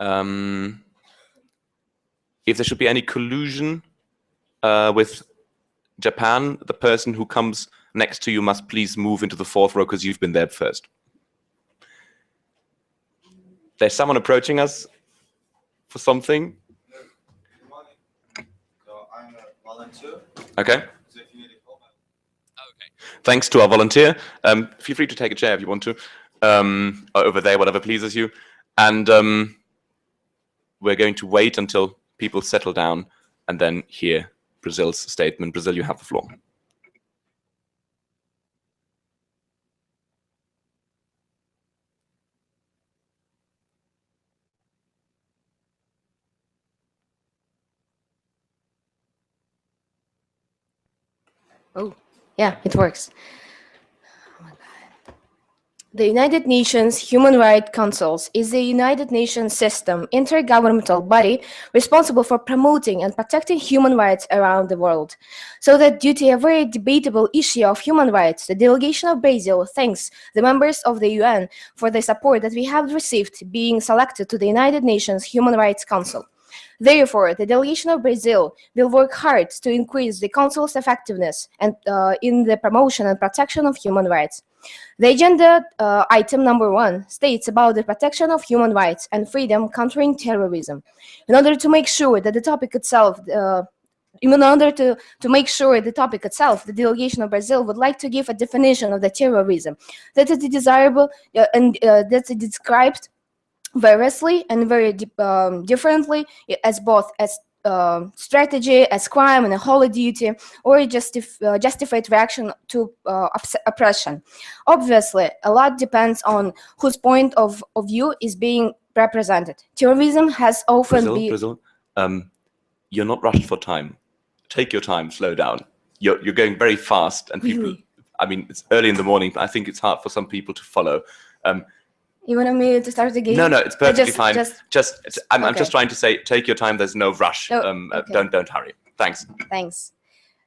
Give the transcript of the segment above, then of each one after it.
If there should be any collusion with Japan, the person who comes next to you must please move into the fourth row because you've been there first. There's someone approaching us for something. Good morning. So I'm a volunteer. Okay. So if you need help. Okay. Thanks to our volunteer. Feel free to take a chair if you want to. Or over there, whatever pleases you. And we're going to wait until people settle down and then hear Brazil's statement. Brazil, you have the floor. Oh, yeah, it works. Oh my God. The United Nations Human Rights Council is the United Nations system, intergovernmental body responsible for promoting and protecting human rights around the world. So that due to a very debatable issue of human rights, the delegation of Brazil thanks the members of the UN for the support that we have received being selected to the United Nations Human Rights Council. Therefore, the delegation of Brazil will work hard to increase the Council's effectiveness and in the promotion and protection of human rights. The agenda item number 1 states about the protection of human rights and freedom countering terrorism. In order to make sure that the topic itself, the delegation of Brazil would like to give a definition of the terrorism that is desirable and that's described variously and very differently as both as strategy, as crime and a holy duty, or a justified reaction to oppression. Obviously, a lot depends on whose point of view is being represented. Terrorism has often been... Brazil, you're not rushed for time. Take your time, slow down. You're going very fast, and people... Really? I mean, it's early in the morning, but I think it's hard for some people to follow. You want me to start again? No, it's perfectly fine. I'm Okay. just trying to say, take your time. There's no rush. Okay. Don't hurry. Thanks. Thanks.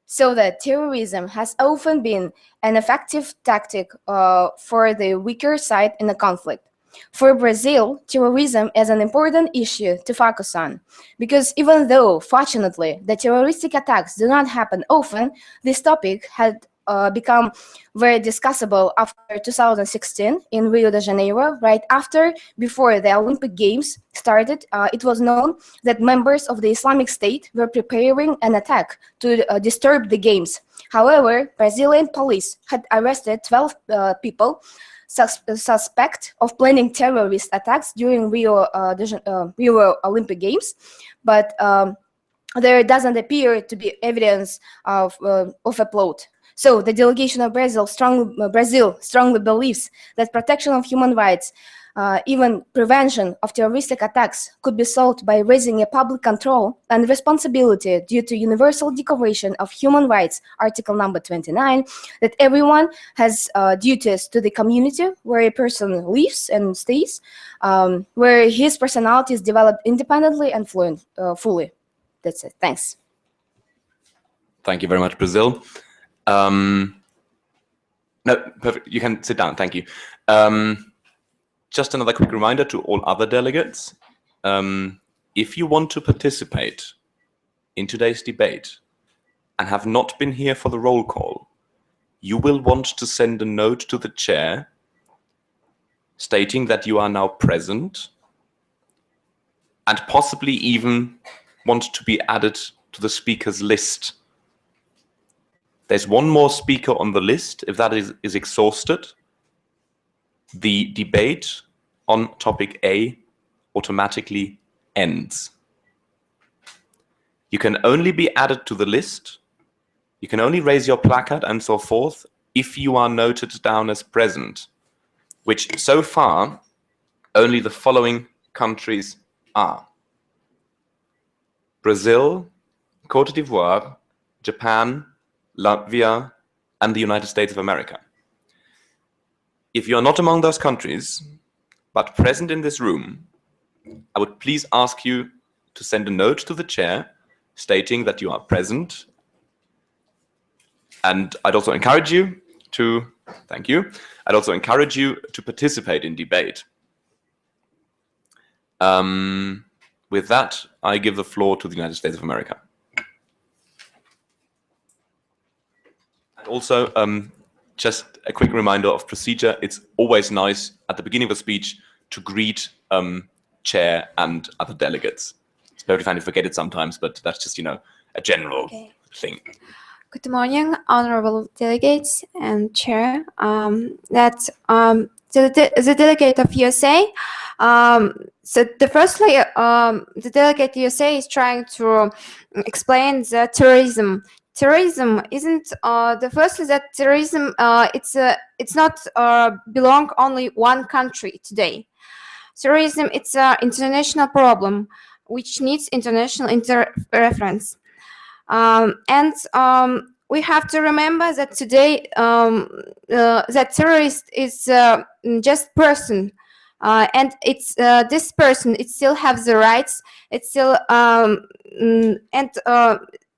So that terrorism has often been an effective tactic for the weaker side in a conflict. For Brazil, terrorism is an important issue to focus on, because even though, fortunately, the terroristic attacks do not happen often, this topic had become very discussable after 2016 in Rio de Janeiro, before the Olympic Games started. It was known that members of the Islamic State were preparing an attack to disturb the Games. However, Brazilian police had arrested 12 people suspect of planning terrorist attacks during Rio Olympic Games, but there doesn't appear to be evidence of a plot. So the delegation of Brazil strongly believes that protection of human rights, even prevention of terroristic attacks, could be solved by raising a public control and responsibility due to Universal Declaration of Human Rights, Article number 29, that everyone has duties to the community where a person lives and stays, where his personality is developed independently and fully. That's it. Thanks. Thank you very much, Brazil. No, perfect. You can sit down. Thank you. Just another quick reminder to all other delegates. If you want to participate in today's debate and have not been here for the roll call, you will want to send a note to the chair stating that you are now present and possibly even want to be added to the speakers list. There's one more speaker on the list. If that is exhausted, the debate on topic A automatically ends. You can only be added to the list. You can only raise your placard and so forth if you are noted down as present, which so far only the following countries are: Brazil, Côte d'Ivoire, Japan, Latvia, and the United States of America. If you are not among those countries, but present in this room, I would please ask you to send a note to the chair stating that you are present. And I'd also encourage you to, I'd also encourage you to participate in debate. With that, I give the floor to the United States of America. And also, just a quick reminder of procedure. It's always nice at the beginning of a speech to greet chair and other delegates. It's very fine to forget it sometimes, but that's just, you know, a general thing. Good morning, honorable delegates and chair. The delegate of USA. So the delegate USA is trying to explain the terrorism. Terrorism isn't the first is that terrorism. It's not belong only one country today. Terrorism it's an international problem which needs international reference. We have to remember that today that terrorist is just person, and it's this person. It still has the rights. It still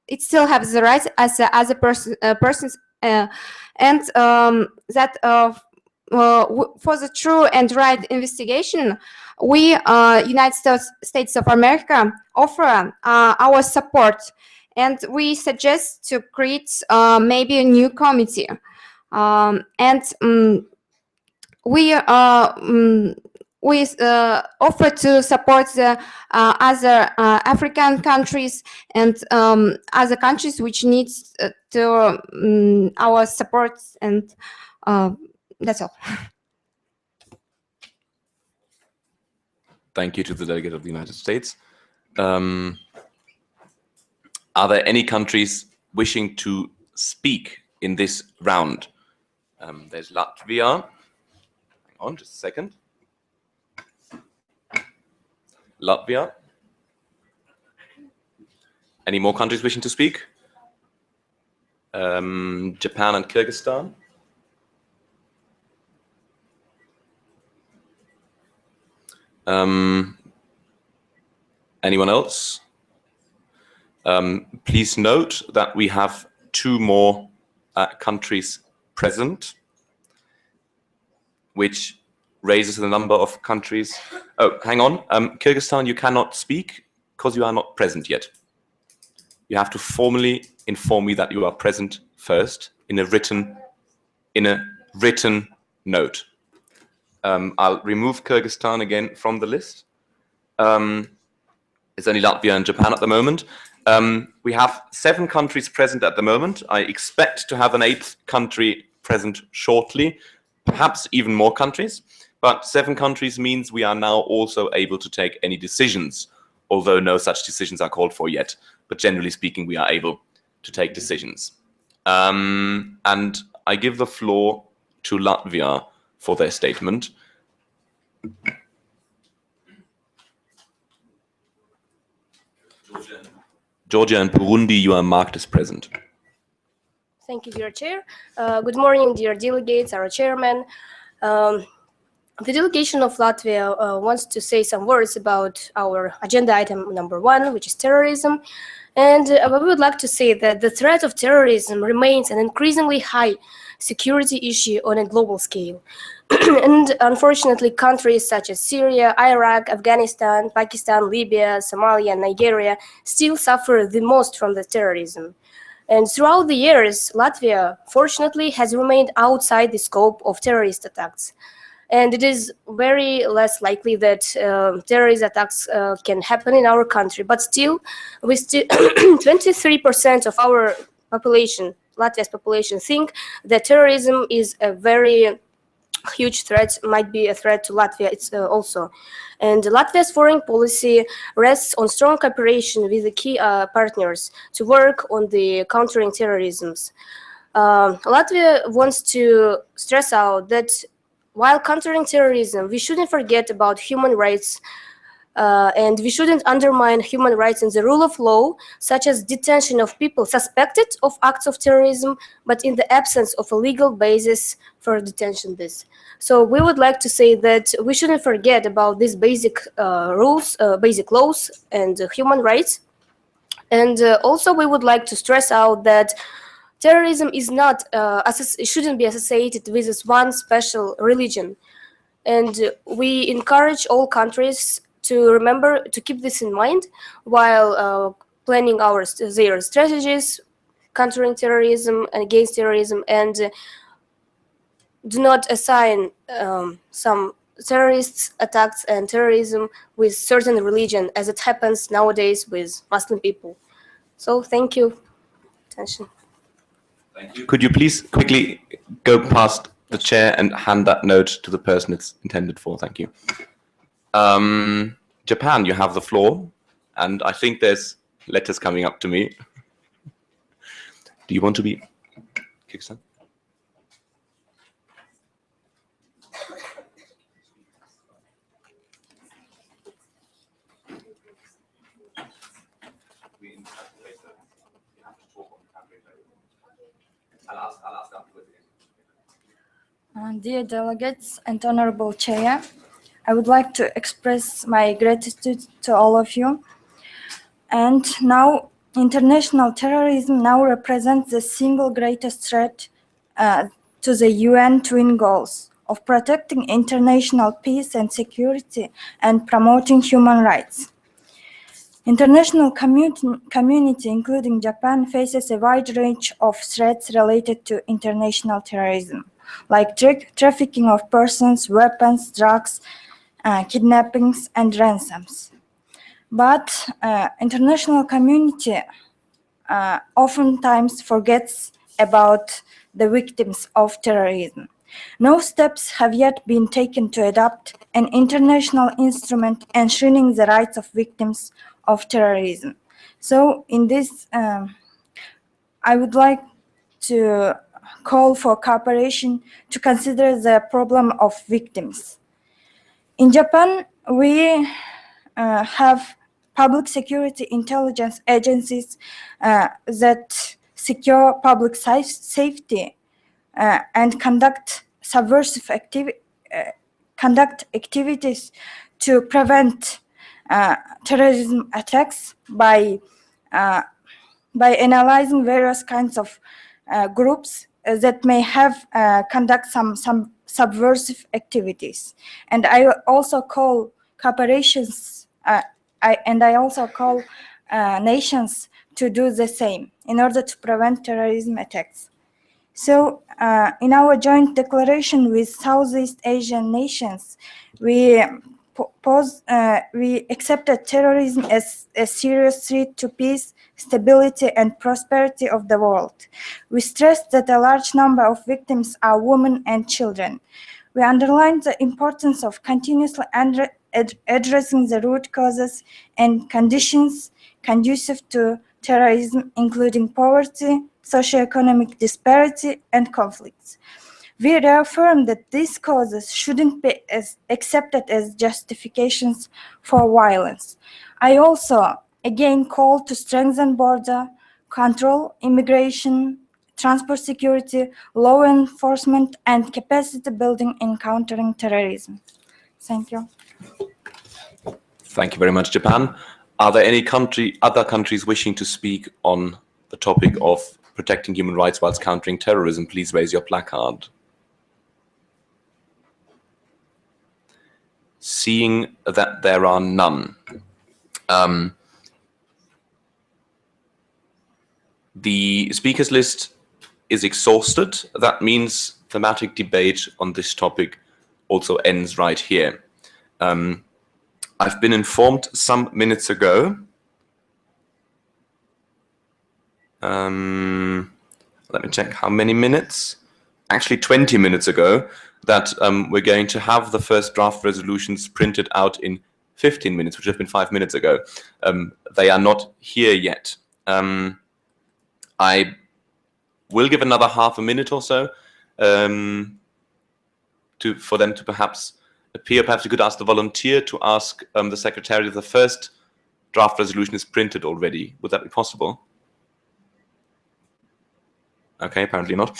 it still has the rights as a person. For the true and right investigation, we United States of America offer our support. And we suggest to create maybe a new committee. We offer to support the other African countries and other countries which needs our support. And that's all. Thank you to the delegate of the United States. Are there any countries wishing to speak in this round? There's Latvia. Hang on just a second. Latvia. Any more countries wishing to speak? Japan and Kyrgyzstan. Anyone else? Please note that we have 2 more countries present, which raises the number of countries. Oh, hang on. Kyrgyzstan, you cannot speak because you are not present yet. You have to formally inform me that you are present first in a written note. I'll remove Kyrgyzstan again from the list. It's only Latvia and Japan at the moment. We have 7 countries present at the moment. I expect to have an 8th country present shortly, perhaps even more countries. But 7 countries means we are now also able to take any decisions, although no such decisions are called for yet. But generally speaking, we are able to take decisions. And I give the floor to Latvia for their statement. Georgia and Burundi, you are marked as present. Thank you, dear Chair. Good morning, dear delegates, our chairman. The delegation of Latvia wants to say some words about our agenda item number 1, which is terrorism. And we would like to say that the threat of terrorism remains an increasingly high security issue on a global scale. And unfortunately, countries such as Syria, Iraq, Afghanistan, Pakistan, Libya, Somalia, and Nigeria still suffer the most from the terrorism. And throughout the years, Latvia, fortunately, has remained outside the scope of terrorist attacks. And it is very less likely that terrorist attacks can happen in our country. But still, 23% of our population, Latvia's population, think that terrorism is a very huge threat, might be a threat to Latvia also. And Latvia's foreign policy rests on strong cooperation with the key partners to work on the countering terrorisms. Latvia wants to stress out that while countering terrorism, we shouldn't forget about human rights, and we shouldn't undermine human rights and the rule of law, such as detention of people suspected of acts of terrorism, but in the absence of a legal basis for detention this. So we would like to say that we shouldn't forget about these basic rules, basic laws and human rights. And also we would like to stress out that terrorism is not, it shouldn't be associated with this one special religion. And we encourage all countries to remember to keep this in mind while planning their strategies, countering terrorism and against terrorism, and do not assign some terrorist attacks and terrorism with certain religion, as it happens nowadays with Muslim people. So thank you. Attention. Thank you. Could you please quickly go past the chair and hand that note to the person it's intended for? Thank you. Japan, you have the floor, and I think there's letters coming up to me. Do you want to be kickstart? Dear delegates and honorable chair, I would like to express my gratitude to all of you. And now, international terrorism now represents the single greatest threat to the UN twin goals of protecting international peace and security and promoting human rights. International community, including Japan, faces a wide range of threats related to international terrorism, like trafficking of persons, weapons, drugs, kidnappings, and ransoms. But international community oftentimes forgets about the victims of terrorism. No steps have yet been taken to adopt an international instrument ensuring the rights of victims of terrorism. So in this, I would like to call for cooperation to consider the problem of victims. In Japan, we have public security intelligence agencies that secure public safety and conduct subversive activities to prevent terrorism attacks by analyzing various kinds of groups that may have conduct some subversive activities. And I also call cooperations I also call nations to do the same in order to prevent terrorism attacks. So in our joint declaration with Southeast Asian nations, we accepted terrorism as a serious threat to peace, stability, and prosperity of the world. We stressed that a large number of victims are women and children. We underlined the importance of continuously addressing the root causes and conditions conducive to terrorism, including poverty, socioeconomic disparity, and conflicts. We reaffirm that these causes shouldn't be accepted as justifications for violence. I also again call to strengthen border control, immigration, transport security, law enforcement, and capacity building in countering terrorism. Thank you. Thank you very much, Japan. Are there any other countries wishing to speak on the topic of protecting human rights whilst countering terrorism? Please raise your placard. Seeing that there are none, the speakers list is exhausted. That means thematic debate on this topic also ends right here. I've been informed some minutes ago. Let me check how many minutes. Actually, 20 minutes ago, that we're going to have the first draft resolutions printed out in 15 minutes, which have been 5 minutes ago. They are not here yet. I will give another half a minute or so for them to perhaps appear. Perhaps you could ask the volunteer to ask the secretary if the first draft resolution is printed already. Would that be possible? Okay, apparently not.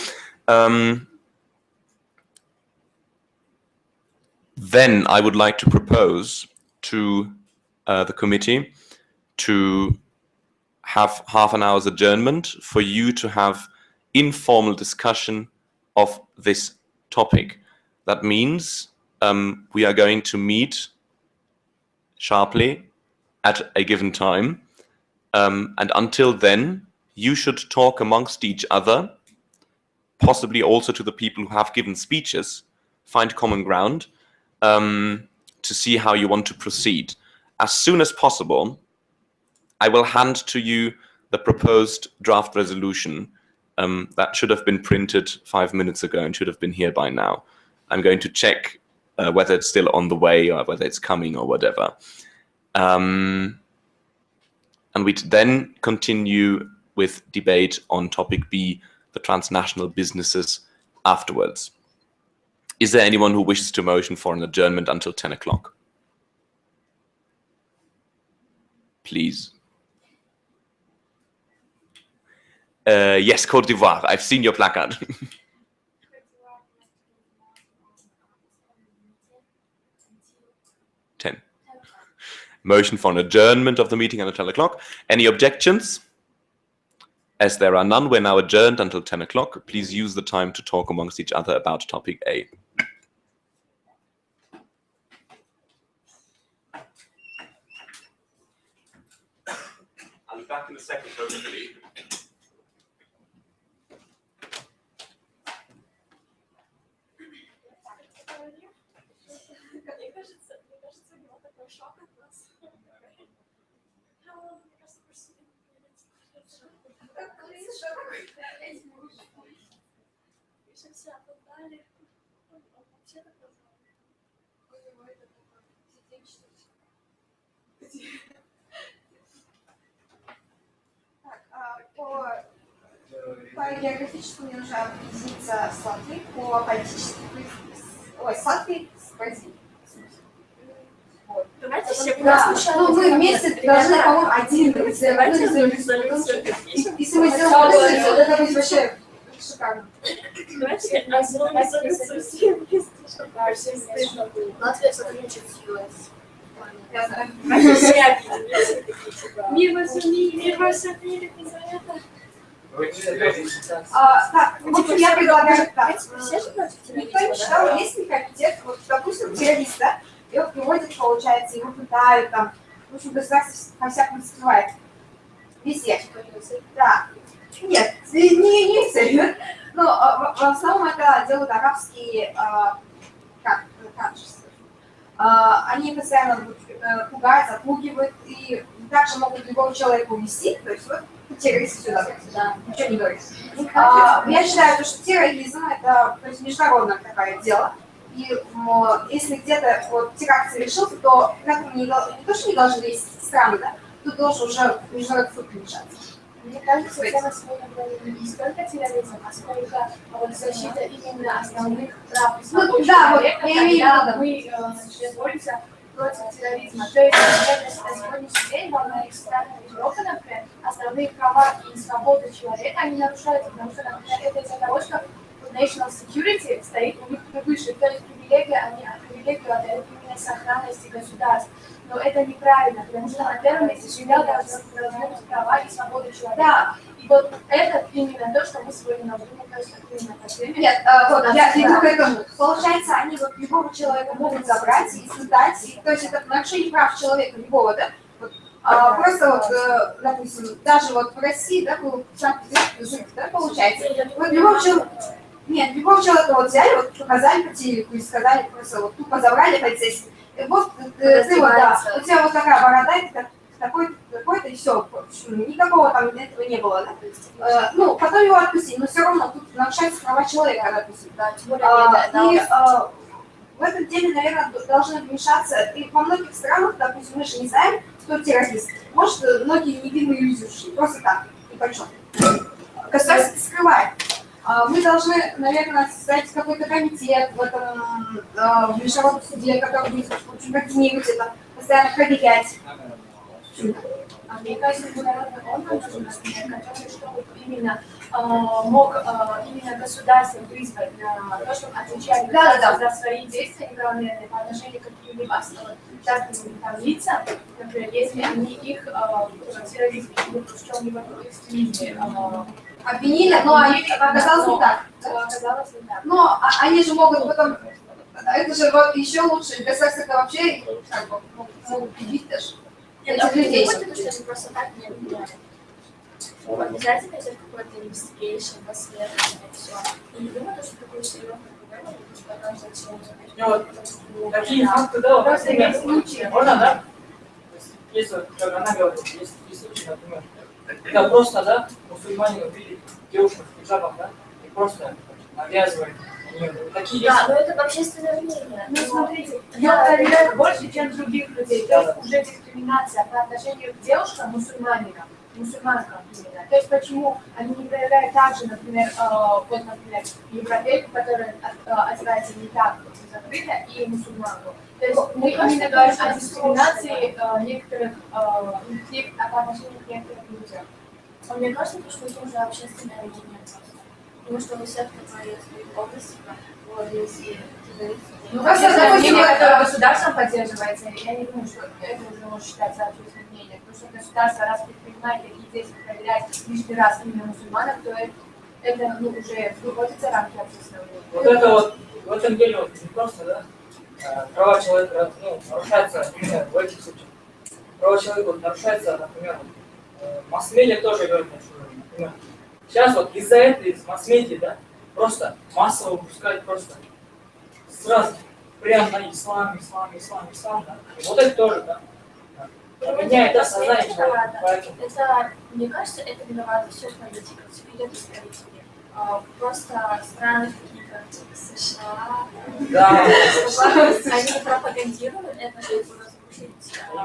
Then I would like to propose to the committee to have half an hour's adjournment for you to have informal discussion of this topic. That means we are going to meet sharply at a given time. And until then, you should talk amongst each other, possibly also to the people who have given speeches, find common ground to see how you want to proceed. As soon as possible, I will hand to you the proposed draft resolution that should have been printed 5 minutes ago and should have been here by now. I'm going to check whether it's still on the way or whether it's coming or whatever. And we'd then continue with debate on topic B, the transnational businesses, afterwards. Is there anyone who wishes to motion for an adjournment until 10 o'clock? Please. Yes, Côte d'Ivoire. I've seen your placard. 10. Motion for an adjournment of the meeting until 10 o'clock. Any objections? As there are none, we're now adjourned until 10 o'clock. Please use the time to talk amongst each other about topic A. I'll be back in a second, hopefully. По географическому мне нужно определиться с Латвией, по политическому... Ой, с Латвией, с Бразилией. Давайте все Да, ну мы вместе должны, по-моему, один сделать. Если мы сделаем резолюцию, это будет вообще шикарно. Латвия сотрудничает с ЮС. Мир во всем мире, за это. Так, в общем, я предлагаю так. Никто не читал, есть ли комитет, вот, допустим, террорист, да? Его приводят, получается, его пытают, там, в общем, государство по-всякому скрывает. Везде. Да. Нет, не все. Но в основном это делают арабские, они постоянно пугают, запугивают и также могут любого человека увести, то есть вот террористы сюда, да, ничего не говорит. Я считаю, что терроризм это то есть, международное такое дело. И если где-то вот теракт совершился, то к этому не то, что не должны лезть страны, да, тут должен уже международный суд вмешаться. Мне кажется, тема сегодня не столько терроризм, а сколько вот защита именно основных прав и свобод человека, когда мы боремся против терроризма. То есть, на сегодняшний день во многих странах Европы, например, основные права и свободы человека, они нарушаются, потому что, например, это из-за того, что national security стоит у них превыше, то есть привилегию отдают именно сохранности государств. Но это неправильно, потому что на первом месте всегда должны быть права и свободы человека. Да. И вот это именно то, что мы сегодня на время именно Нет, вот я иду к этому. Получается, они вот любого человека могут забрать и создать, то есть это нарушение прав человека любого, да? Вот, просто вот, допустим, даже вот в России, да, был Санкт-Петербург, да, получается, вот любого человека, нет, любого человека вот взяли, вот показали по телеку и сказали просто вот тупо забрали полицейских. Вот ты вот, да, у тебя вот такая борода, такой-то и все, никакого там этого не было, да? Ну, потом его отпустили, но все равно тут нарушаются права человека, допустим. Да, тем более, и в этом деле, наверное, должны вмешаться, и во многих странах, допустим, мы же не знаем, кто террорист. Может, многие невинные люди ушли, просто так, ни по чем. Государство скрывает. Мы должны, наверное, создать какой-то комитет в этом в международном суде, который будет координировать это, постоянно проверять. Мне кажется, международный орган нужен, который чтобы именно мог именно государство вызвать на то, чтобы отвечать за свои действия неправомерные по отношению к каким-либо частным лицам, например, если они их терроризме или в чем-либо экстремизме обвинили, но оказалось не так. Оказалось не так. Но они же могут потом Это же вот еще лучше. Для секса это вообще как бы могут убить даже. Этих людей. Что они просто так не объявляют. Вот, обязательно идет какой-то investigation, расследование, все. И не думаю, что такое серьезное проблема, потому что Такие факты, да, вот, Просто например, есть случаи. можно, да? Есть вот, как она говорит, есть случаи, например, когда просто, да, мусульмане увидели девушку в хиджабах, да, и просто навязывают. Такие да, вещи. но это общественное мнение. Ну, смотрите, я проверяю больше, чем других людей. То есть уже дискриминация по отношению к девушкам, мусульманкам именно. То есть почему они не проявляют так же, например, вот, например, европейку, которая одевается не так закрыто, и мусульманку. То есть мы именно говорим о дискриминации некоторых, по отношению к некоторым людям. А мне кажется, что это уже общественное мнение просто. Потому что у всех такое свои области, вот, если Ну, просто мнение, которое государством поддерживается, я не думаю, что это уже может считаться общественным мнением. Потому что государство, раз предпринимает такие действия, проверяет лишний раз имя мусульманов, то это ну, уже выходит за рамки общественного мнения. Вот это вот, в этом деле вот не просто, да, права человека, ну, нарушаются, например, в этих случаях. Права человека вот, нарушаются, например, масс-медиа тоже говорят, например. Сейчас вот из-за этого, из масс-медиа, да, просто массово выпускают просто сразу прям на ислам, да. И вот это тоже, да. Меняет сознание человека, поэтому. Это, мне кажется, это виновато все политиков, все идет из политики. Просто страны такие, как США, Да. они пропагандируют это, чтобы разрушить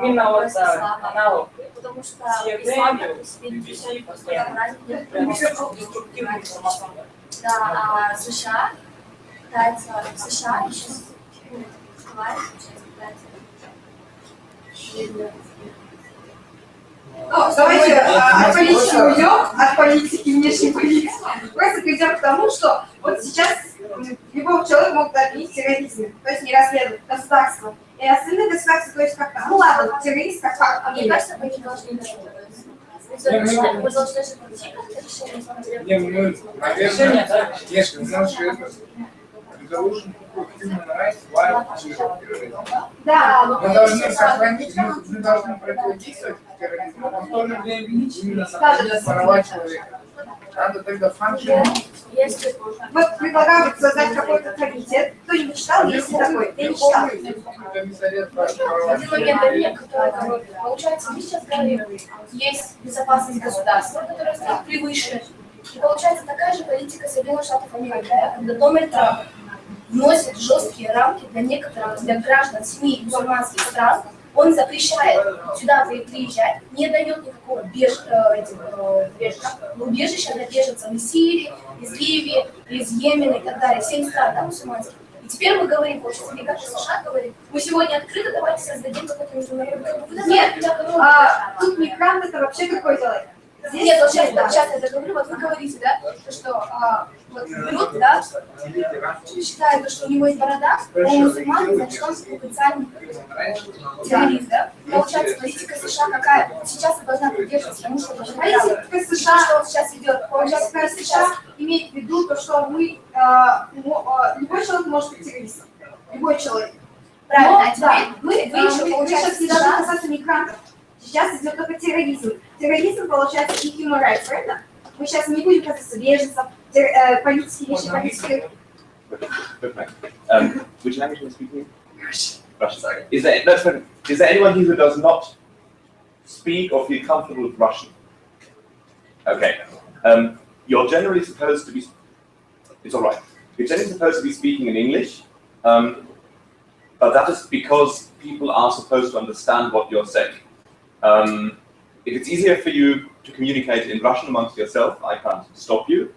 Именно вот образ ислама. аналог. Потому что CNN, ислам как BBC постоянно. праздник. Деструктивную информацию. Да, а США пытается, США еще Ну, давайте от политики уйдем, от политики, внешней политики. Просто перейдем к тому, что вот сейчас любого человека могут обвинить в терроризме, то есть не расследовать государство. И остальные государства, то есть как-то, ну ладно, террорист как факт. А мне кажется, мы не должны расследовать. Мы должны же прийти как-то решение проблемы. Не, ну, наверное, конечно, знаешь, это resolution for human rights while terrorism. Да, Мы должны сохранить, мы должны противодействовать терроризму, но в то же время именно сохранить права человека. Надо тогда функционировать. Если вот предлагаю создать какой-то комитет. Кто-нибудь читал, есть такой? Я не читал. Комиссариат по правам Один момент, Олег, который говорит. Получается, мы сейчас говорим, есть безопасность государства, которая стоит превыше. И получается такая же политика Соединенных Штатов Америки, да, когда Дональд Трамп вносит жесткие рамки для некоторых, для граждан 7 мусульманских стран. Он запрещает сюда приезжать, не дает никакого убежища для беженцев из Сирии, из Ливии, из Йемена и так далее, 7 стран, да, мусульманских. И теперь мы говорим, получается, мне кажется, США говорит, мы сегодня открыто, давайте создадим какой-то международный... Нет, тут мигрант это вообще какой человек? Здесь нет, вот сейчас я договорю, вот вы говорите, да, что вот берут, да, считают, что у него есть борода, а у мусульман, значит, он потенциальный террорист, да? Получается, политика США какая? Сейчас она должна придерживаться тому, что политика США, что он сейчас идет. политика США имеет в виду то, что мы, любой человек может быть террористом. Любой человек. Правильно, Но, а да, теперь вы еще, сейчас получается, не должны США... касаться мигрантов. Сейчас идет только терроризм. Терроризм, получается, и human rights, правильно? Мы сейчас не будем касаться беженцев, политические вещи, политические... Which language am I speaking? Russian. Sorry. Is there anyone here who does not speak or feel comfortable with Russian? Okay. You're generally supposed to be. It's all right. You're generally supposed to be speaking in English, but that is because people are supposed to understand what you're saying. If it's easier for you to communicate in Russian amongst yourself, I can't stop you.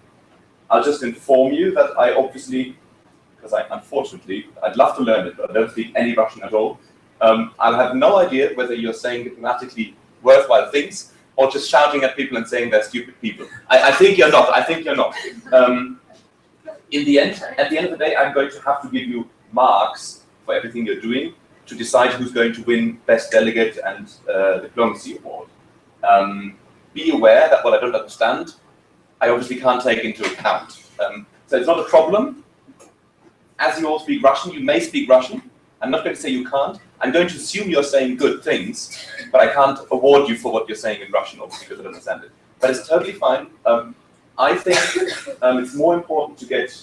I'll just inform you that I obviously, because unfortunately, I'd love to learn it, but I don't speak any Russian at all. I'll have no idea whether you're saying diplomatically worthwhile things or just shouting at people and saying they're stupid people. I think you're not. I think you're not. In the end, at the end of the day, I'm going to have to give you marks for everything you're doing to decide who's going to win Best Delegate and Diplomacy Award. Be aware that what I don't understand, I obviously can't take into account. So it's not a problem as you all speak Russian, you may speak Russian. I'm not going to say you can't. I'm going to assume you're saying good things, but I can't award you for what you're saying in Russian, obviously, because I don't understand it. But it's totally fine. I think it's more important to get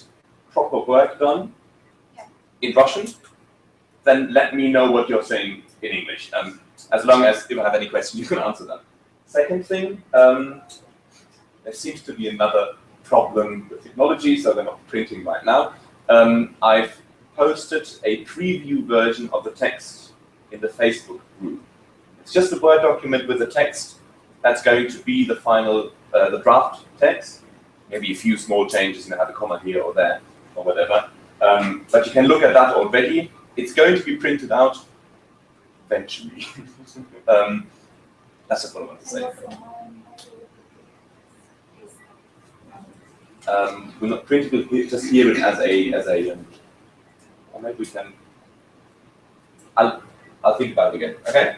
proper work done in Russian than let me know what you're saying in English. As long as if I have any question, you can answer them. Second thing, there seems to be another problem with technology, so they're not printing right now. I've posted a preview version of the text in the Facebook group. It's just a Word document with the text that's going to be the final, the draft text. Maybe a few small changes, have a comma here or there, or whatever. But you can look at that already. It's going to be printed out eventually. That's just what I want to say. We're not printing it, just hear it as a or maybe we can. I'll think about it again. Okay.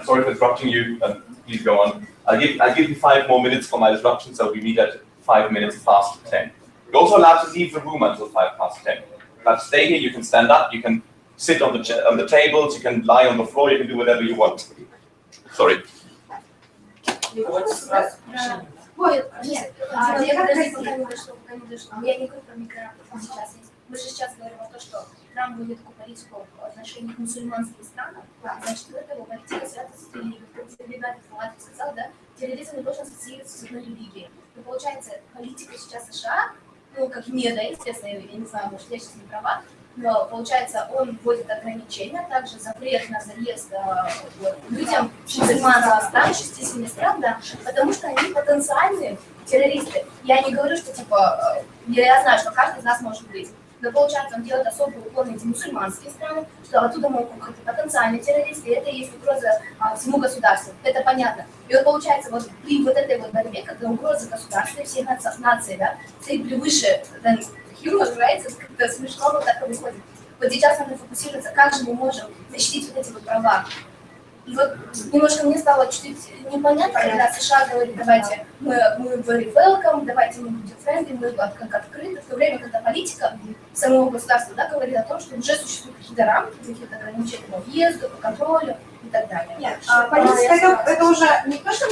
Sorry for interrupting you. Please go on. I'll give you 5 more minutes for my disruption, so we meet at 5 minutes past 10. You're also allowed to leave the room until 5 past 10. But stay here. You can stand up. You can sit on the tables. You can lie on the floor. You can do whatever you want. Sorry. Я не говорю про микрофон сейчас. Мы же сейчас говорим о том, что Трамп вводит такую политику в отношении к мусульманским странам. Значит, это его политика связана с религией. Как Ребята сказал, да, терроризм не должен ассоциироваться с одной религией. Но получается, политика сейчас США, ну, как мне, да, естественно, я не знаю, может, я сейчас не права, но, получается, он вводит ограничения, также запрет на заезд людям мусульманских стран, 67 стран, да, потому что они потенциальные террористы. Я не говорю, что, типа, я знаю, что каждый из нас может быть, но, получается, он делает особый уклон на эти мусульманские страны, что оттуда могут быть потенциальные террористы, и это есть угроза всему государству, это понятно. И вот, получается, вот при вот этой вот борьбе, когда угроза государства и всех наций, да, цель превыше, юмор, нравится, как-то смешно, вот так и выходит. Вот сейчас надо фокусироваться, как же мы можем защитить вот эти вот права. И вот немножко мне стало чуть-чуть непонятно, когда США говорит, давайте мы very welcome, давайте мы будем friendly, мы как открыты, в то время, когда политика самого государства, да, говорит о том, что уже существуют какие-то рамки, какие-то ограничения по въезду, по контролю и так далее. Нет, политика это уже не то, что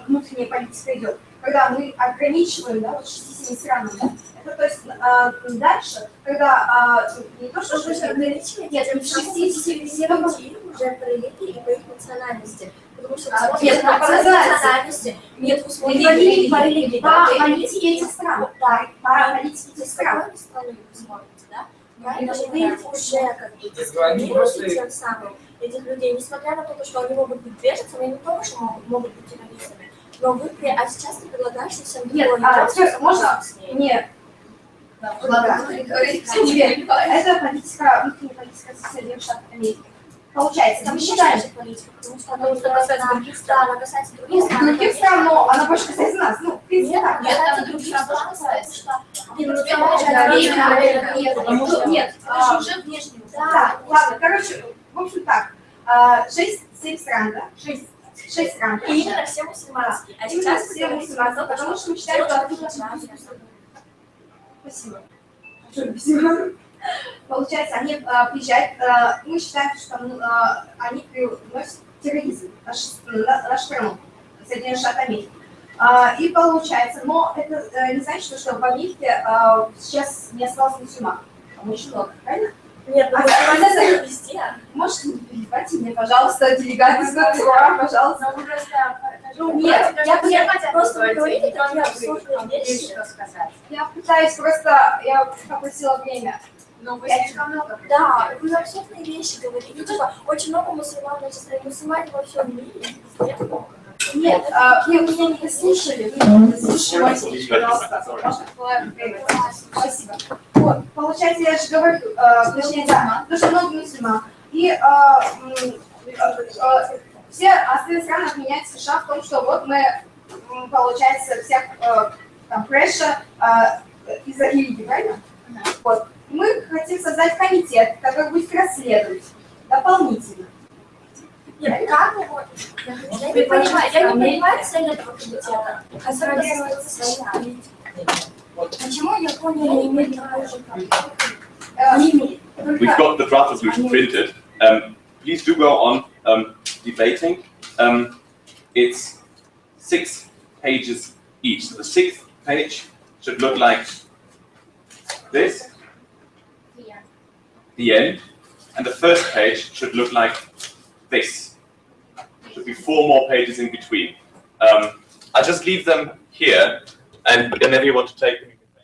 внутренняя политика идет, когда мы ограничиваем, да, вот 67 стран, да? Это, то есть дальше, когда не то, что уже ограничиваем, нет, 67 уже по религии и по их национальности. Потому что нет, по национальности нет условий по религии, по политике этих стран. Да, по политике этих стран. Это же видите уже как бы дискриминируете тем самым этих людей, несмотря на то, что они могут быть беженцами, они тоже могут быть террористами. Но вы, а сейчас ты предлагаешь совсем другое. Нет, можно? Нет. Это политика, внутренняя политика Соединенных Штатов Америки. Получается, мы считаем, потому что она касается других стран, она касается других стран. Других стран, но она больше касается нас. Ну, в принципе, так. Нет, это других стран касается. Нет, это же уже внешне. Да, ладно, короче, в общем так, 6-7 стран, да? 6 стран. И именно все мусульманские. А сейчас все мусульманские, потому что мы считаем, что... Спасибо. Получается, они приезжают, мы считаем, что они приносят терроризм в нашу страну, Соединенные Штаты Америки. И получается, но это не значит, что в Америке сейчас не осталось мусульман. Там очень много, правильно? Нет, это везде. Можете не перебивать мне, пожалуйста, делегаты из Госдума, пожалуйста. Ну, просто... Нет, я просто говорите такие абсурдные вещи. Что сказать? Я пытаюсь просто, я попросила время. Но вы слишком много. Да, вы абсурдные вещи говорите. Ну, типа, очень много мусульман, значит, мусульмане во всем мире, везде много. Нет, вы меня не слушали, вы не слушали, пожалуйста. Спасибо. Вот, получается, я же говорю, точнее, да, потому что много мусульман. И все остальные страны обвиняют США в том, что вот мы, получается, всех там преша из-за религии, правильно? Вот. Мы хотим создать комитет, который будет расследовать дополнительно. Нет, как его? Я не понимаю цель этого комитета. Особенно своя политика. Вот. Почему Япония не имеет такой же Не имеет. We've got the draft resolution printed. Please do go on debating. It's 6 pages each. So the 6th page should look like this, the end, and the first page should look like this. Should be 4 more pages in between. I'll just leave them here, and whenever you want to take them, you can take them.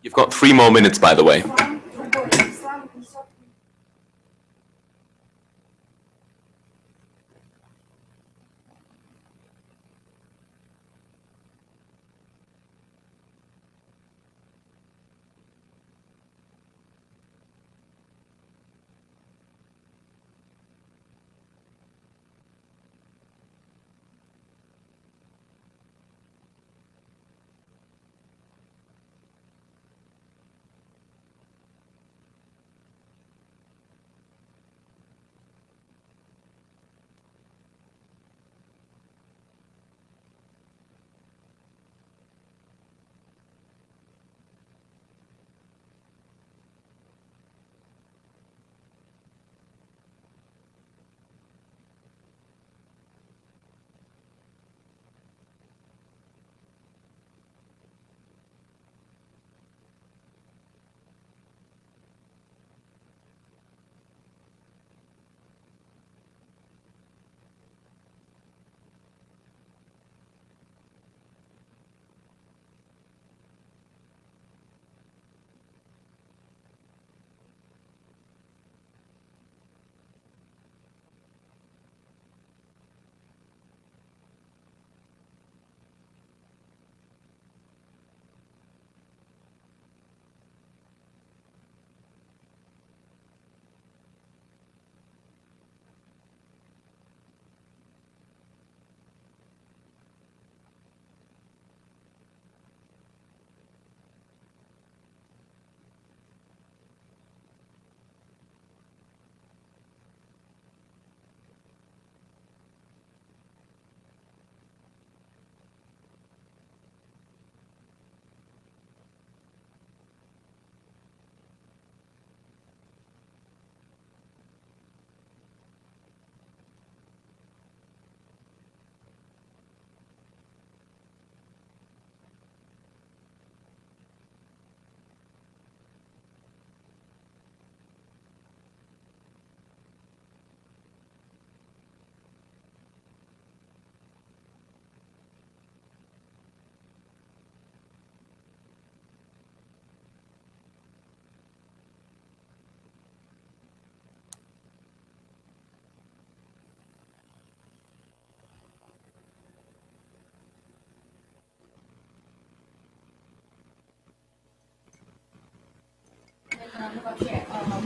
You've got 3 more minutes, by the way.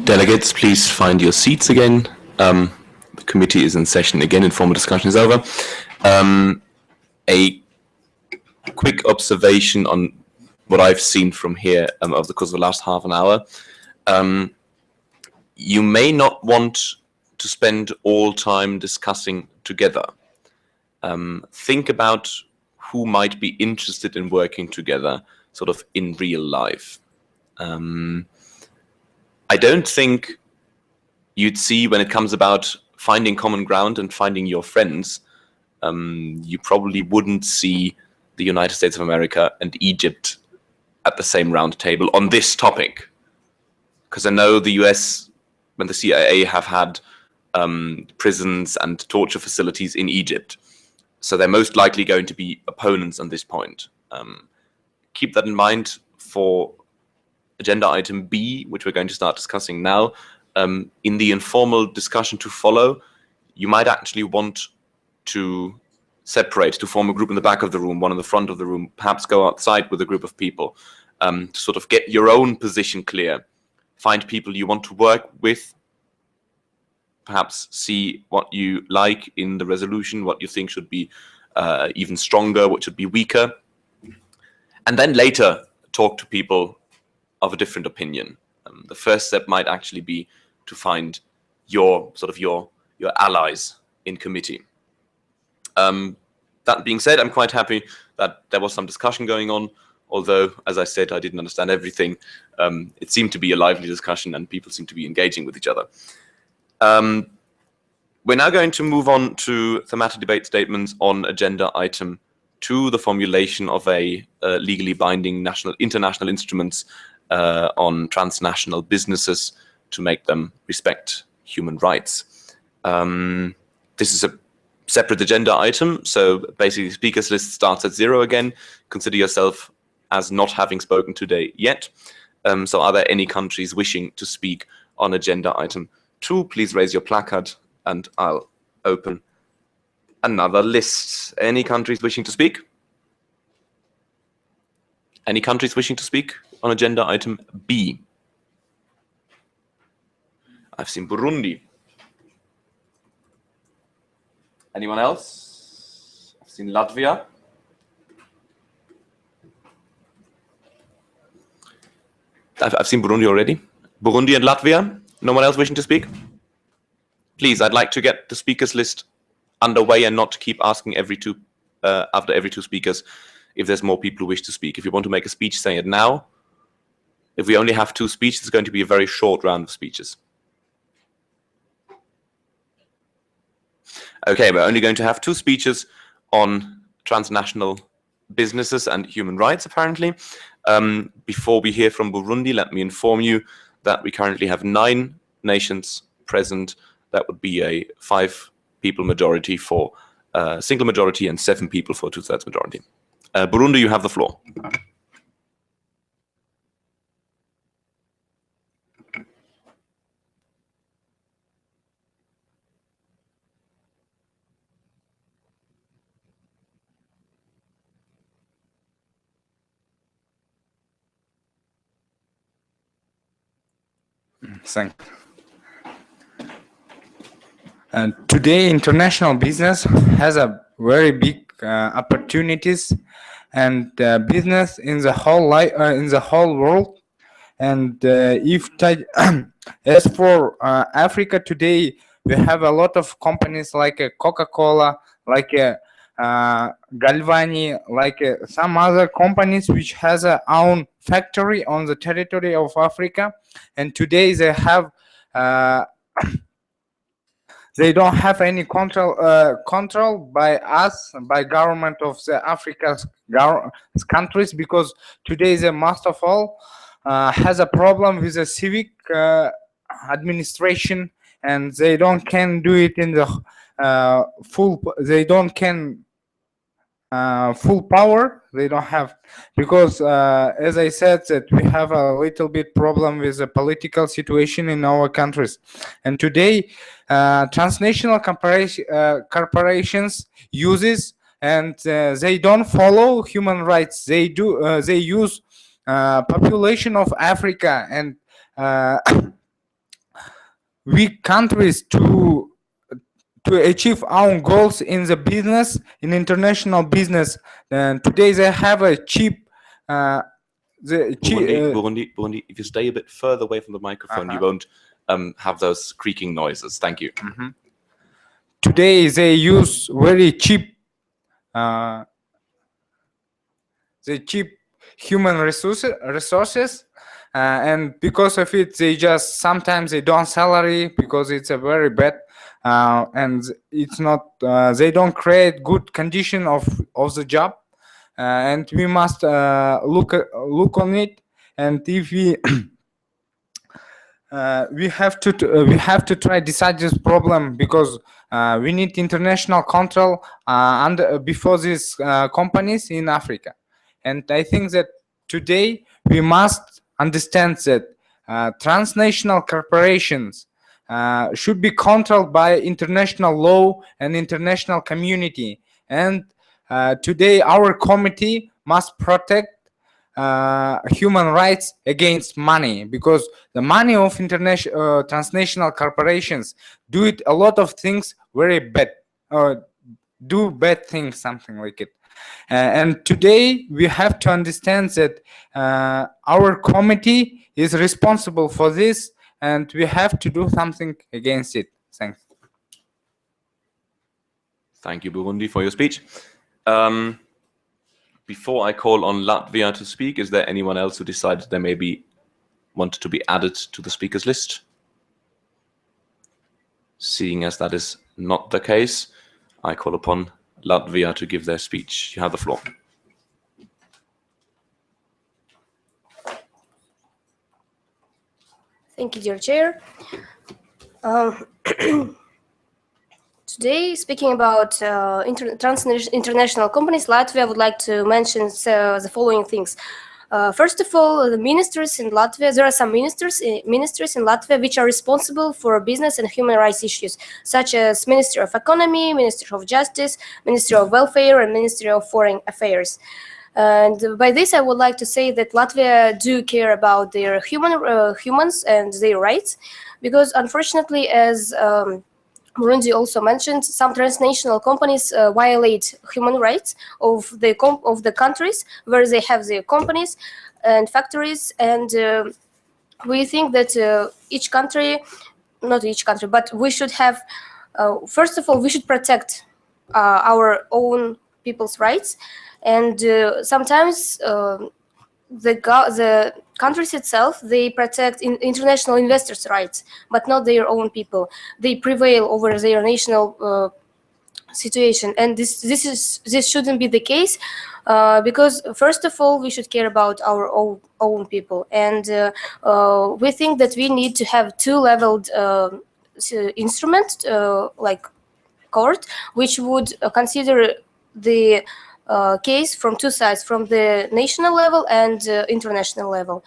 Delegates, please find your seats again. The committee is in session again. Informal discussion is over. A quick observation on what I've seen from here over the course of the last half an hour. You may not want to spend all time discussing together. Think about who might be interested in working together sort of in real life. I don't think you'd see, when it comes about finding common ground and finding your friends, you probably wouldn't see the United States of America and Egypt at the same round table on this topic. Because I know the US and the CIA have had prisons and torture facilities in Egypt. So they're most likely going to be opponents on this point. Keep that in mind for agenda item B, which we're going to start discussing now. In the informal discussion to follow, you might actually want to separate, to form a group in the back of the room, one in the front of the room, perhaps go outside with a group of people, to sort of get your own position clear. Find people you want to work with, perhaps see what you like in the resolution, what you think should be even stronger, what should be weaker. And then later talk to people of a different opinion. The first step might actually be to find your allies in committee. That being said, I'm quite happy that there was some discussion going on, although, as I said, I didn't understand everything. It seemed to be a lively discussion and people seemed to be engaging with each other. We're now going to move on to thematic debate statements on agenda item 2, the formulation of a legally binding international instruments on transnational businesses to make them respect human rights. This is a separate agenda item, so basically speakers list starts at 0 again. Consider yourself as not having spoken today yet. So are there any countries wishing to speak on agenda item 2? Please raise your placard and I'll open another list. Any countries wishing to speak? Any countries wishing to speak on agenda item B? I've seen Burundi. Anyone else? I've seen Latvia. I've seen Burundi already. Burundi and Latvia. No one else wishing to speak? Please, I'd like to get the speakers list underway and not keep asking after every 2 speakers if there's more people who wish to speak. If you want to make a speech, say it now. If we only have 2 speeches, it's going to be a very short round of speeches. Okay, we're only going to have 2 speeches on transnational businesses and human rights, apparently. Before we hear from Burundi, let me inform you that we currently have 9 nations present. That would be a 5-people majority for a single majority and 7 people for a 2/3 majority. Burundi, you have the floor. Thank you. And today, international business has a very big opportunities and business in the whole world. And as for Africa today, we have a lot of companies like Coca-Cola, like Galvani, like some other companies which has their own factory on the territory of Africa. And today they have they don't have any control by us, by government of the Africa's countries, because today the most of all has a problem with the civic administration, and they don't can do it in the full power. They don't have, because as I said, that we have a little bit problem with the political situation in our countries. And today transnational corporations uses, and they don't follow human rights. They use population of Africa and weak countries to achieve our goals in the business, in international business. And today they have a cheap Burundi, if you stay a bit further away from the microphone, you won't have those creaking noises. Thank you. Today they use very cheap human resources, and because of it, they just sometimes they don't salary, because it's a very bad, and it's not. They don't create good condition of the job, and we must look on it. And if we we have to try decide this problem, because we need international control before these companies in Africa. And I think that today we must understand that transnational corporations should be controlled by international law and international community. And today our committee must protect human rights against money, because the money of transnational corporations do it a lot of things very bad, do bad things, something like it. And today we have to understand that our committee is responsible for this, and we have to do something against it. Thanks. Thank you, Burundi, for your speech. Before I call on Latvia to speak, is there anyone else who decided they maybe wanted to be added to the speakers list? Seeing as that is not the case, I call upon Latvia to give their speech. You have the floor. Thank you, dear Chair. Today, speaking about international companies, Latvia would like to mention the following things. First of all, the ministers in Latvia, there are some ministers in Latvia which are responsible for business and human rights issues, such as Ministry of Economy, Ministry of Justice, Ministry of Welfare, and Ministry of Foreign Affairs. And by this, I would like to say that Latvia do care about their humans and their rights, because unfortunately, as Burundi also mentioned, some transnational companies violate human rights of the countries where they have their companies and factories, and we think that each country, not each country, but we should have, first of all, we should protect our own people's rights, and sometimes the countries itself, they protect international investors' rights, but not their own people. They prevail over their national situation, and this shouldn't be the case, because first of all, we should care about our own people, and we think that we need to have two-leveled instrument like court, which would consider the case from two sides, from the national level and international level.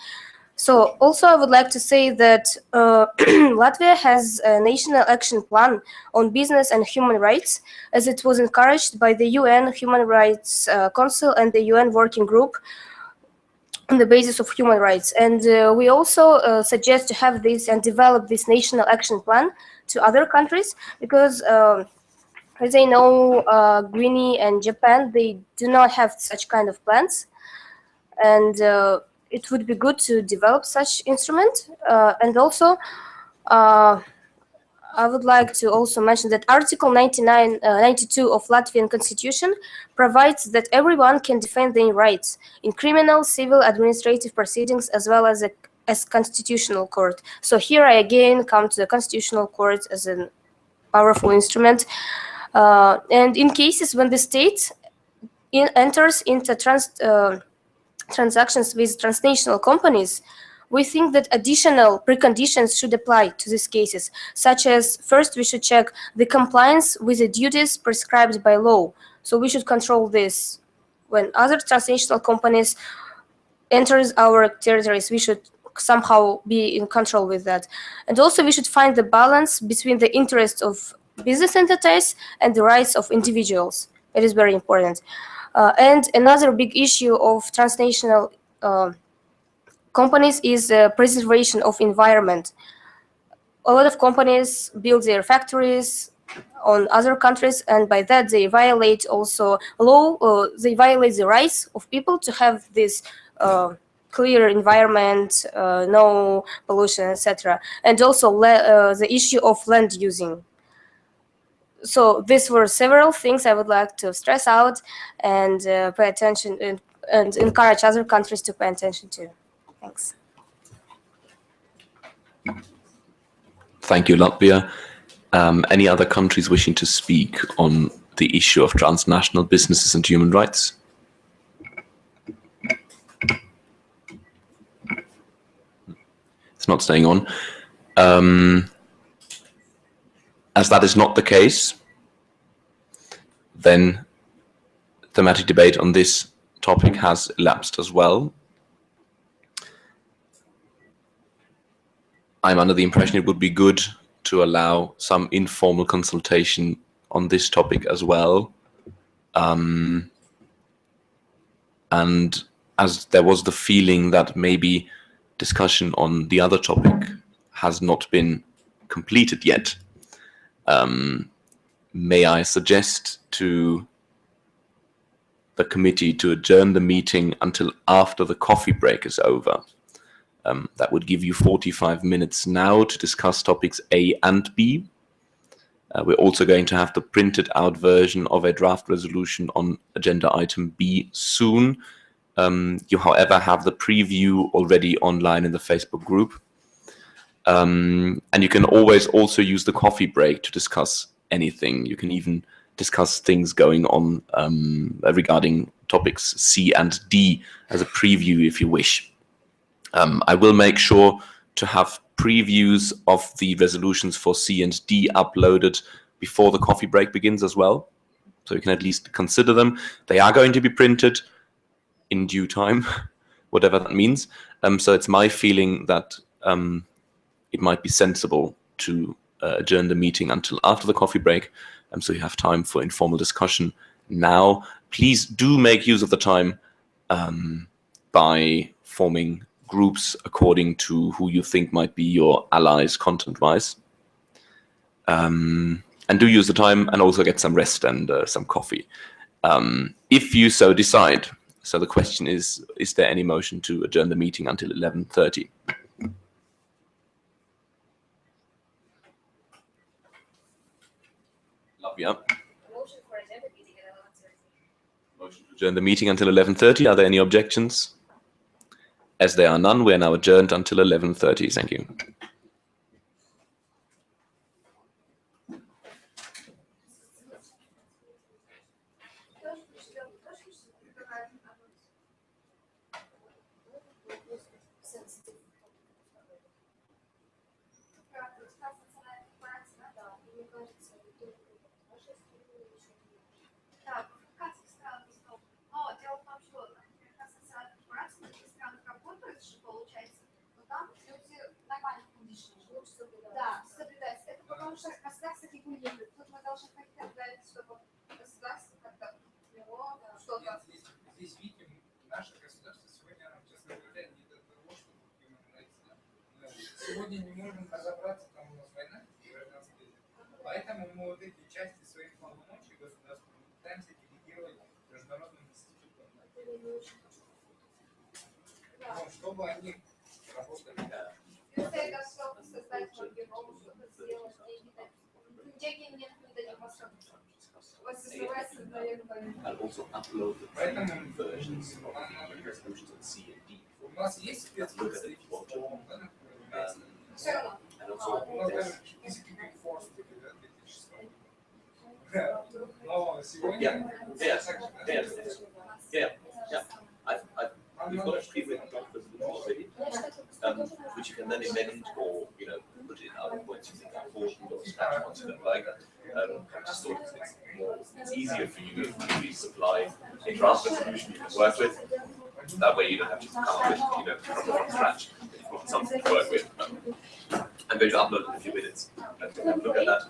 So also I would like to say that Latvia has a national action plan on business and human rights, as it was encouraged by the UN Human Rights Council and the UN Working Group on the basis of human rights. And we also suggest to have this and develop this national action plan to other countries, because as I know, Guinea and Japan, they do not have such kind of plans, and it would be good to develop such instrument. And also, I would like to also mention that Article 92 of Latvian Constitution provides that everyone can defend their rights in criminal, civil, administrative proceedings, as well as constitutional court. So here I again come to the constitutional court as a powerful instrument. And in cases when the state enters into transactions with transnational companies, we think that additional preconditions should apply to these cases, such as first we should check the compliance with the duties prescribed by law. So we should control this. When other transnational companies enters our territories, we should somehow be in control with that. And also we should find the balance between the interests of business entities and the rights of individuals. It is very important. And another big issue of transnational companies is preservation of environment. A lot of companies build their factories on other countries, and by that they violate also law. They violate the rights of people to have this clear environment, no pollution, etc. And also the issue of land using. So these were several things I would like to stress out and pay attention and encourage other countries to pay attention to. Thanks. Thank you, Latvia. Any other countries wishing to speak on the issue of transnational businesses and human rights? It's not staying on. As that is not the case, then thematic debate on this topic has elapsed as well. I'm under the impression it would be good to allow some informal consultation on this topic as well. And as there was the feeling that maybe discussion on the other topic has not been completed yet, may I suggest to the committee to adjourn the meeting until after the coffee break is over. That would give you 45 minutes now to discuss topics A and B. We're also going to have the printed out version of a draft resolution on agenda item B soon. You, however, have the preview already online in the Facebook group. And you can always also use the coffee break to discuss anything. You can even discuss things going on regarding topics C and D as a preview if you wish. I will make sure to have previews of the resolutions for C and D uploaded before the coffee break begins as well. So you can at least consider them. They are going to be printed in due time, whatever that means. So it's my feeling that it might be sensible to adjourn the meeting until after the coffee break, so you have time for informal discussion now. Please do make use of the time by forming groups according to who you think might be your allies content-wise. And do use the time and also get some rest and some coffee, if you so decide. So the question is there any motion to adjourn the meeting until 11:30? Yeah. Motion to adjourn the meeting until 11:30. Are there any objections? As there are none, we are now adjourned until 11:30. Thank you. Да, соблюдается. Это потому что государство регулирует. Тут мы должны хотеть, чтобы государство как-то что-то... Здесь видим, наше государство сегодня, честно говоря, не до того, чтобы сегодня не можем разобраться, там у нас война, гражданская. Поэтому мы вот эти части своих полномочий государства пытаемся делегировать международным институтам. Чтобы они работали. Это чтобы создать бюро, что-то сделать, деньги нет, не дадим возможности. And also upload the training versions of the resolutions at C and D. У нас есть спецпредставительство, Все равно. And also у нас даже peacekeeping force, но сегодня... We've got a pre-written draft resolution already, which you can then amend or put in other points you think are important or scratch points you don't like. I just thought it's easier for you if we supply a draft resolution you can work with. That way you don't have to come up with from scratch. You've got something to work with. I'm going to upload in a few minutes and have a look at that.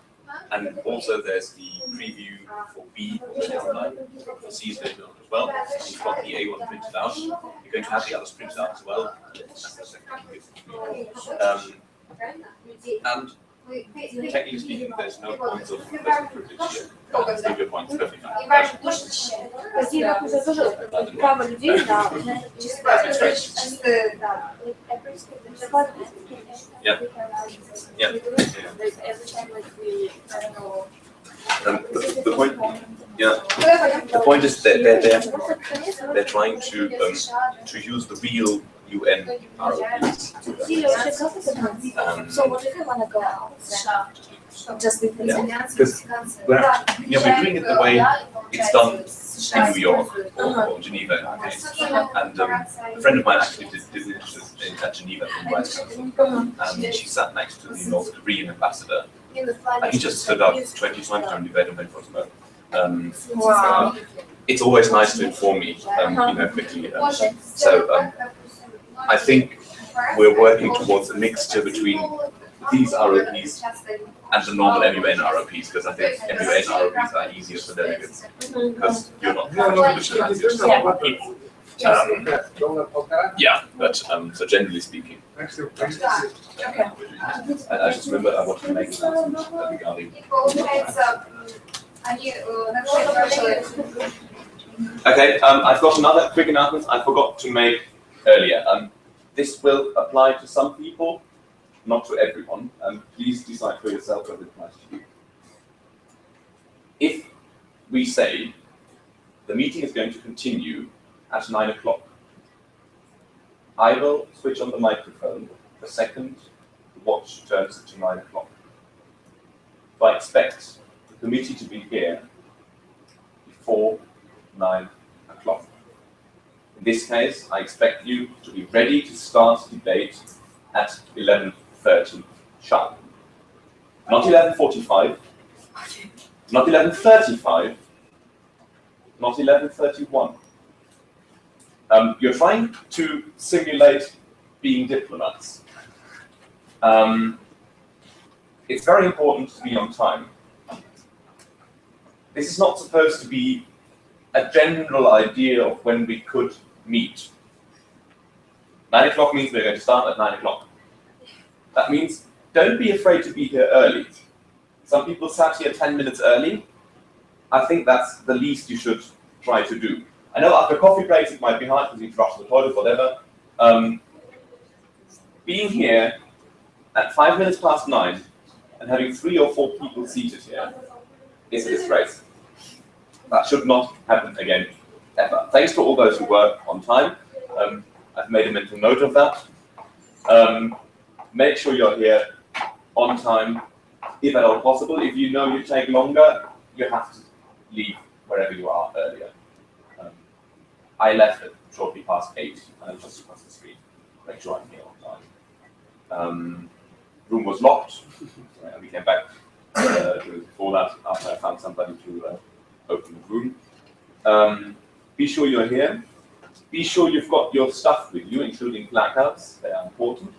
And also there's the preview for B already online, for C is going to be on as well. You've got the A1 printed out. You're going to have the others printed out as well. And technically speaking, there's no points of personal privilege here. That's a good point, it's perfectly fine. Право людей на Yeah. Yeah. The point, the point is that they're trying to use the real UN ROPs. Because we're doing it the way it's done in New York or Geneva in our case. And a friend of mine actually did an internship at Geneva in the Rights Council, and she sat next to the North Korean ambassador, and he just stood up 20 times during the debate and went for a smoke. It's always nice to inform me, quickly. I think we're working towards a mixture between these ROPs and the normal MUN ROPs, because I think MUN ROPs are easier for delegates, because you're not people. Yeah, but so generally speaking. And I just remember I wanted to make an announcement regarding. Okay, I've got another quick announcement I forgot to make earlier. This will apply to some people, not to everyone. Please decide for yourself whether it applies to you. If we say the meeting is going to continue at 9 o'clock, I will switch on the microphone the second the watch turns to 9 o'clock. So I expect the committee to be here before 9 o'clock. In this case, I expect you to be ready to start debate at 11:30 sharp. Not 11:45, Not 11:35, not 11:31. You're trying to simulate being diplomats. It's very important to be on time. This is not supposed to be a general idea of when we could meet. 9 o'clock means we're going to start at 9 o'clock. That means don't be afraid to be here early. Some people sat here 10 minutes early. I think that's the least you should try to do. I know after coffee breaks it might be hard because you need to rush to the toilet, whatever. Being here at 5 minutes past 9 and having 3 or 4 people seated here is a disgrace. That should not happen again, ever. Thanks to all those who work on time. I've made a mental note of that. Make sure you're here on time, if at all possible. If you know you take longer, you have to leave wherever you are earlier. I left it shortly past 8, and I was just across the street. Make sure I'm here on time. Room was locked, and we came back before that, after I found somebody to open the room. Be sure you're here. Be sure you've got your stuff with you, including placards. They are important.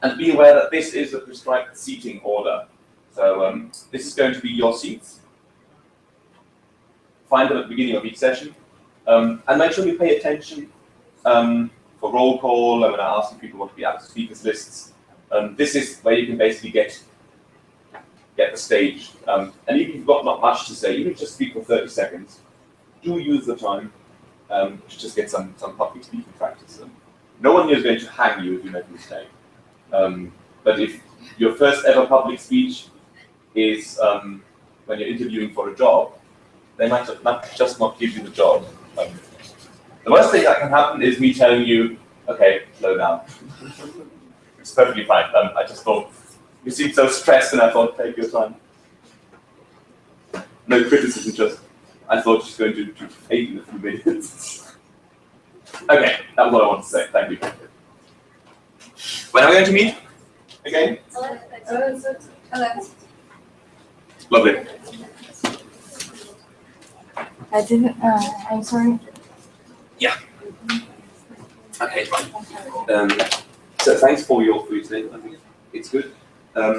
And be aware that this is a prescribed seating order. So this is going to be your seats. Find them at the beginning of each session. And make sure you pay attention for roll call. I'm going to ask if people want to be added to speakers lists. This is where you can basically get the stage. And even if you've got not much to say, even if you just speak for 30 seconds, do use the time to just get some public speaking practice. No one here is going to hang you if you make a mistake. But if your first ever public speech is when you're interviewing for a job, they might just not give you the job. The worst thing that can happen is me telling you, okay, slow down. It's perfectly fine. I just thought, you seemed so stressed and I thought, take your time. No criticism, just, I thought she's going to fade in a few minutes. Okay, that was what I wanted to say. Thank you. When are we going to meet again? 11. Lovely. I didn't, I'm sorry. Yeah. Okay, fine. So thanks for your statement. I think it's good. I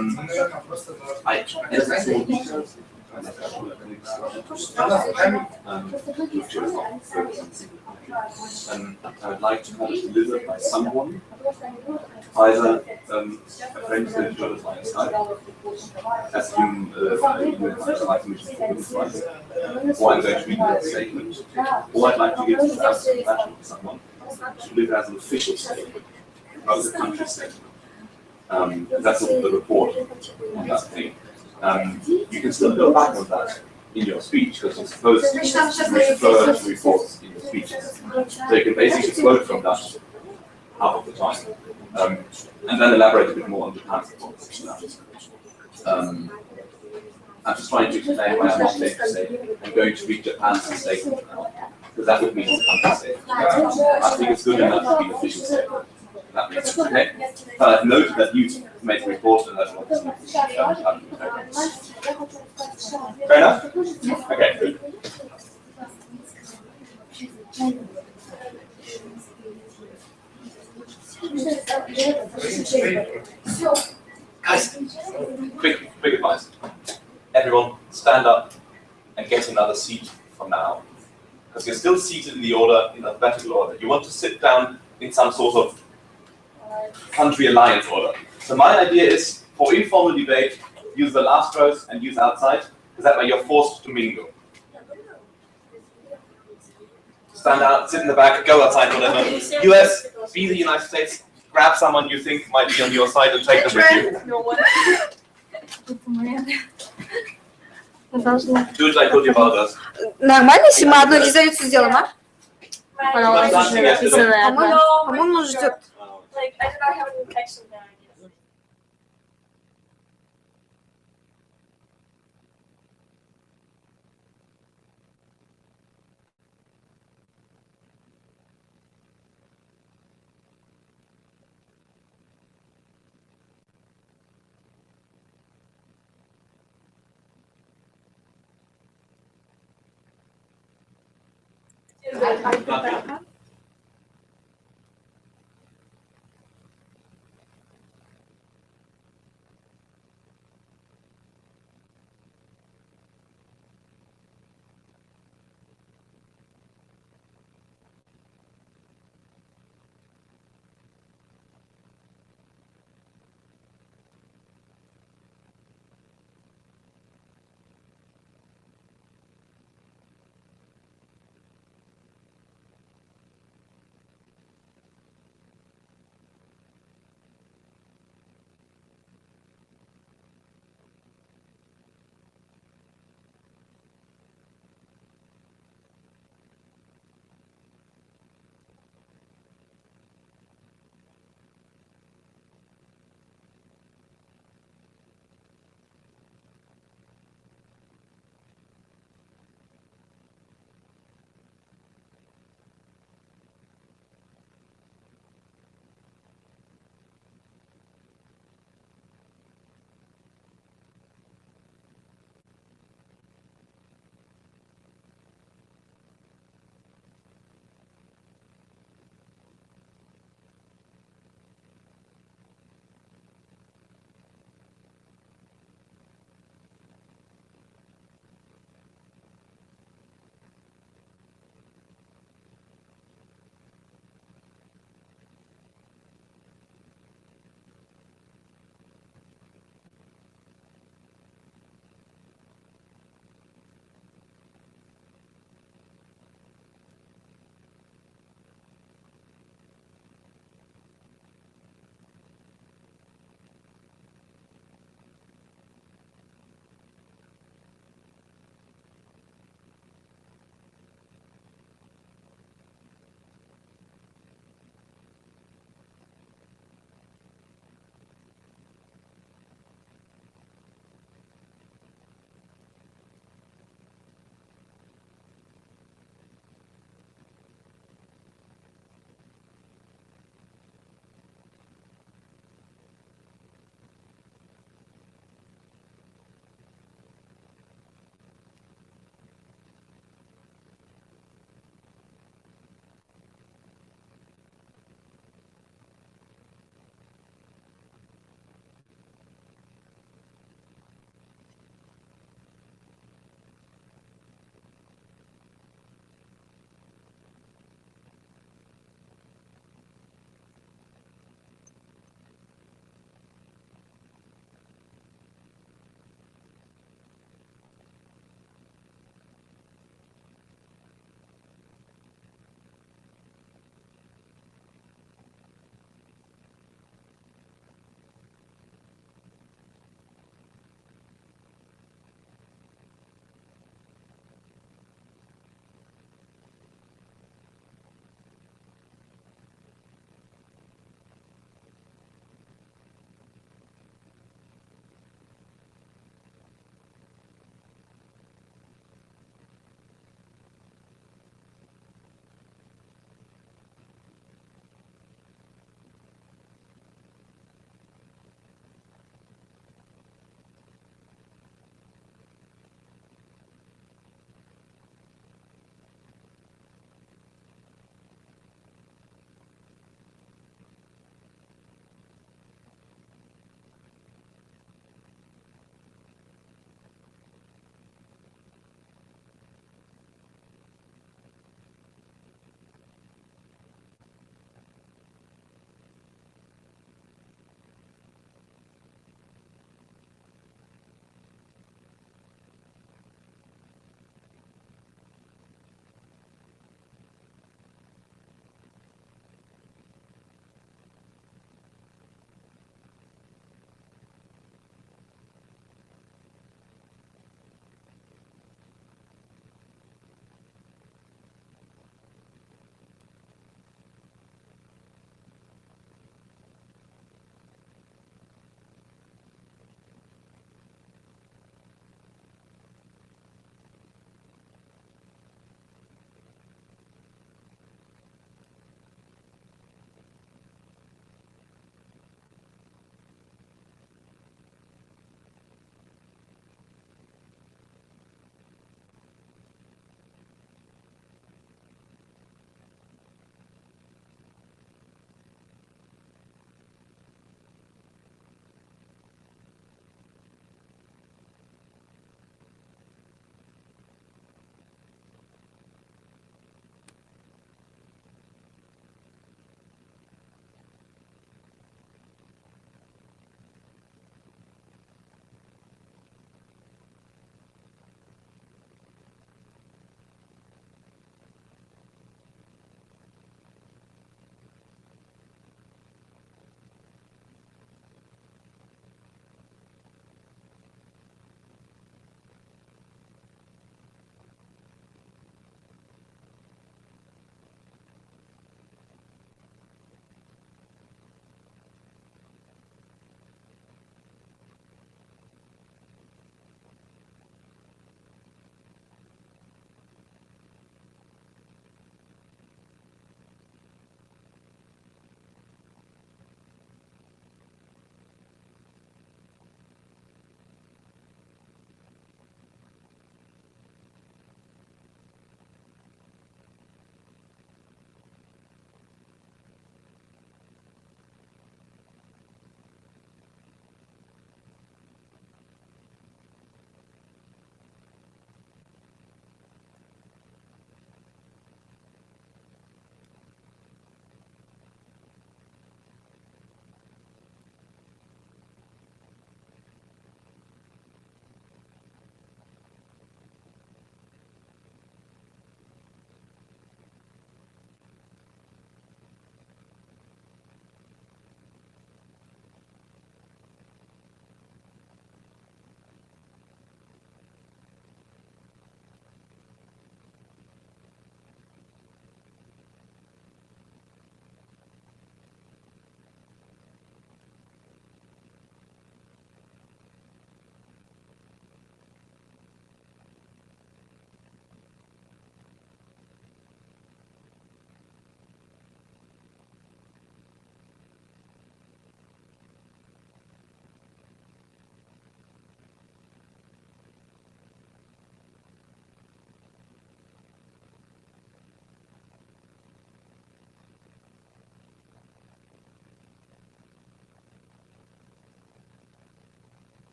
would like to have it delivered by someone, either a friend who is joined us by Skype, as whom I'd like to mention for women's rights, or I'm going to read a statement, or I'd like to give it as to someone to deliver as an official statement, not as a country statement. That's all the report on that thing. You can still go back on that in your speech because you're supposed to refer to reports in your speeches. So you can basically quote from that half of the time, and then elaborate a bit more on Japan's reports. I'm just trying to explain why I'm not going to say I'm going to read Japan's statement now, because that would mean it's a country statement. I think it's good enough to be an official statement. That makes sense, okay? But I've noted that you made a report and that's what fair enough? Okay, good. Guys, quick advice. Everyone, stand up and get another seat for now. Because you're still seated in the order, in alphabetical order. You want to sit down in some sort of country alliance order. So my idea is, for informal debate, use the last rows and use outside, because that way you're forced to mingle. Stand out, sit in the back, go outside, whatever. US, be the United States, grab someone you think might be on your side and take them with you. Do it like Cote d'Ivoire does. Нормально, если мы одну резолюцию сделаем, а? I'm dancing yesterday. По-моему, ждет. Like, I do not have any connection there, I guess.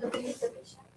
До 350.